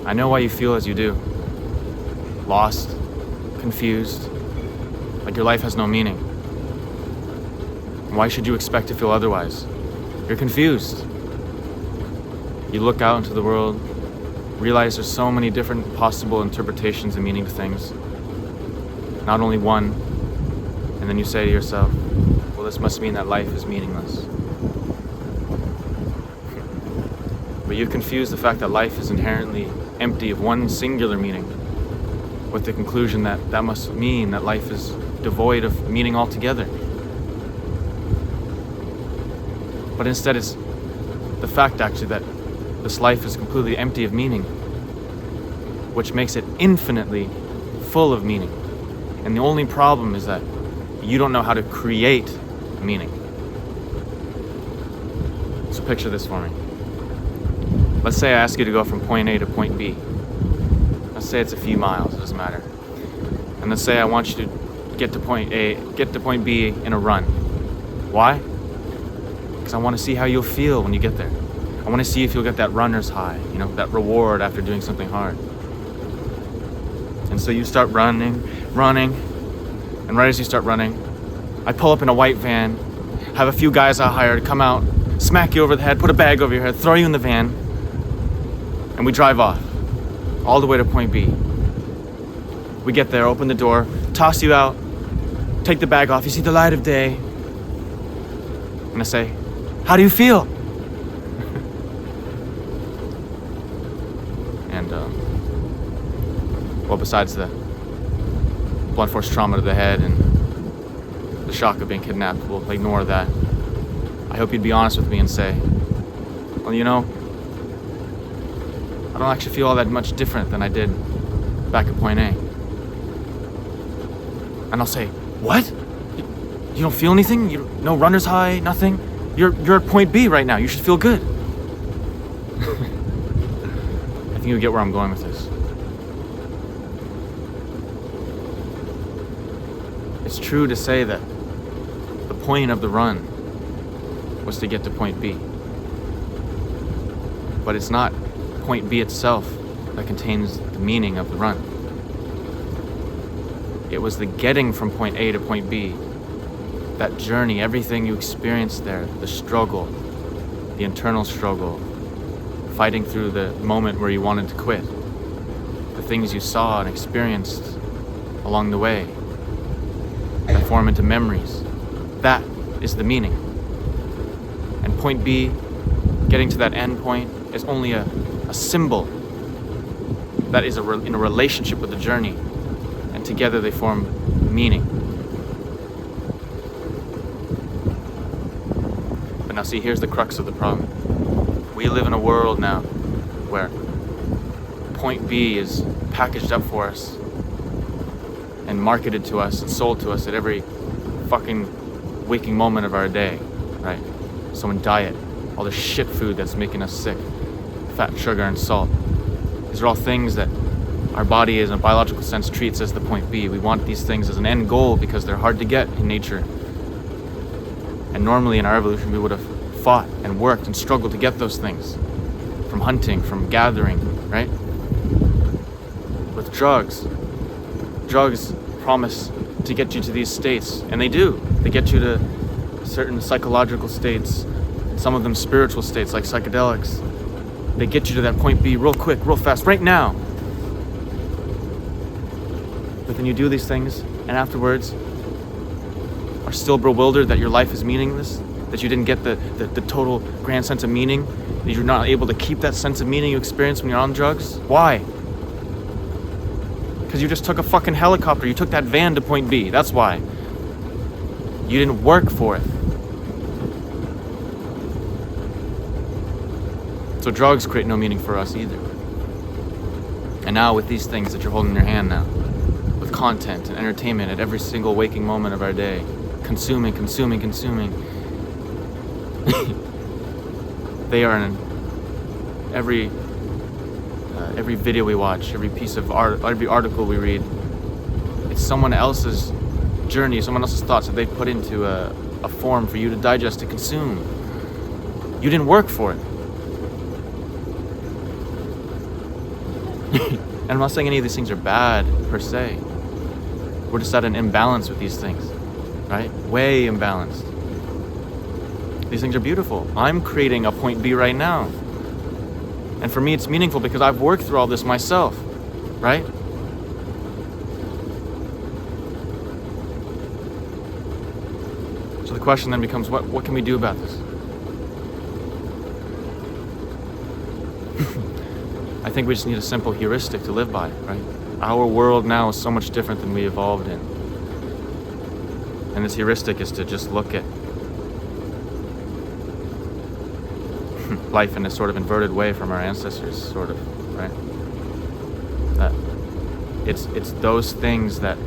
I know why you feel as you do. Lost, confused, like your life has no meaning. Why should you expect to feel otherwise? You're confused. You look out into the world, realize there's so many different possible interpretations and meaning to things. Not only one, and then you say to yourself, well, this must mean that life is meaningless. But you confuse the fact that life is inherently empty of one singular meaning with the conclusion that that must mean that life is devoid of meaning altogether. But instead it's the fact actually that this life is completely empty of meaning, which makes it infinitely full of meaning. And the only problem is that you don't know how to create meaning. So picture this for me. Let's say I ask you to go from point A to point B. Let's say it's a few miles, it doesn't matter. And let's say I want you to get to point B in a run. Why? Because I want to see how you'll feel when you get there. I want to see if you'll get that runner's high, that reward after doing something hard. And so you start running, and right as you start running, I pull up in a white van, have a few guys I hired come out, smack you over the head, put a bag over your head, throw you in the van, and we drive off, all the way to point B. We get there, open the door, toss you out, take the bag off, you see the light of day, and I say, how do you feel? And, well, besides the blunt force trauma to the head and the shock of being kidnapped, we'll ignore that. I hope you'd be honest with me and say, well, I don't actually feel all that much different than I did back at point A. And I'll say, what? You don't feel anything? No runner's high, nothing? You're at point B right now. You should feel good. I think you get where I'm going with this. It's true to say that the point of the run was to get to point B. But it's not point B itself that contains the meaning of the run. It was the getting from point A to point B, that journey, everything you experienced there, the struggle, the internal struggle, fighting through the moment where you wanted to quit, the things you saw and experienced along the way that form into memories. That is the meaning. And point B, getting to that end point, is only a symbol that is in a relationship with the journey, and together they form meaning. But now see, here's the crux of the problem. We live in a world now where point B is packaged up for us and marketed to us and sold to us at every fucking waking moment of our day, right? So in diet, all the shit food that's making us sick, fat, sugar, and salt. These are all things that our body, in a biological sense, treats as the point B. We want these things as an end goal because they're hard to get in nature. And normally in our evolution, we would have fought and worked and struggled to get those things. From hunting, from gathering, right? With drugs promise to get you to these states, and they do. They get you to certain psychological states, some of them spiritual states like psychedelics. They get you to that point B real quick, real fast, right now. But then you do these things, and afterwards are still bewildered that your life is meaningless, that you didn't get the total grand sense of meaning, that you're not able to keep that sense of meaning you experience when you're on drugs. Why? Because you just took a fucking helicopter, you took that van to point B, that's why. You didn't work for it. So drugs create no meaning for us either. And now with these things that you're holding in your hand now, with content and entertainment at every single waking moment of our day, consuming. They are in every video we watch, every piece of art, every article we read. It's someone else's journey, someone else's thoughts that they put into a form for you to digest, to consume. You didn't work for it. And I'm not saying any of these things are bad per se. We're just at an imbalance with these things, right? Way imbalanced. These things are beautiful. I'm creating a point B right now. And for me, it's meaningful because I've worked through all this myself, right? So the question then becomes, what can we do about this? I think we just need a simple heuristic to live by, right? Our world now is so much different than we evolved in. And this heuristic is to just look at life in a sort of inverted way from our ancestors, sort of, right? That it's those things that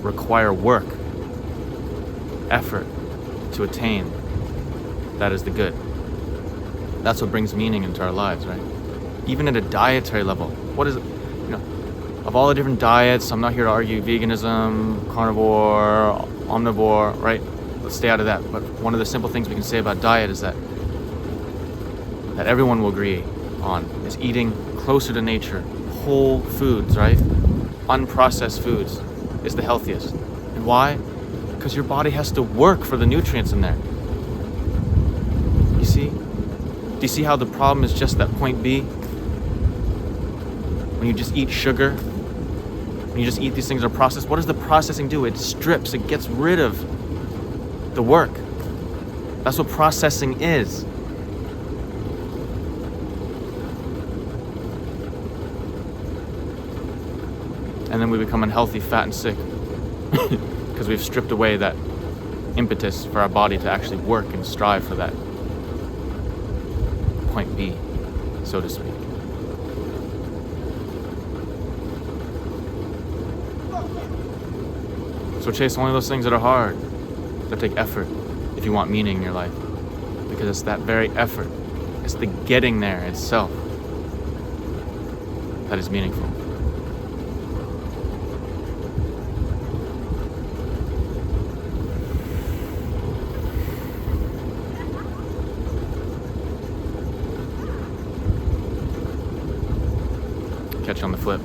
require work, effort to attain, that is the good. That's what brings meaning into our lives, right? Even at a dietary level, what is it? Of all the different diets, I'm not here to argue veganism, carnivore, omnivore, right? Let's stay out of that. But one of the simple things we can say about diet is that everyone will agree on is eating closer to nature, whole foods, right? Unprocessed foods is the healthiest. And why? Because your body has to work for the nutrients in there. You see? Do you see how the problem is just that point B? When you just eat sugar, when you just eat these things that are processed, what does the processing do? It strips, it gets rid of the work. That's what processing is. And then we become unhealthy, fat, and sick because we've stripped away that impetus for our body to actually work and strive for that point B, so to speak. So chase only those things that are hard, that take effort if you want meaning in your life. Because it's that very effort, it's the getting there itself that is meaningful. Catch you on the flip.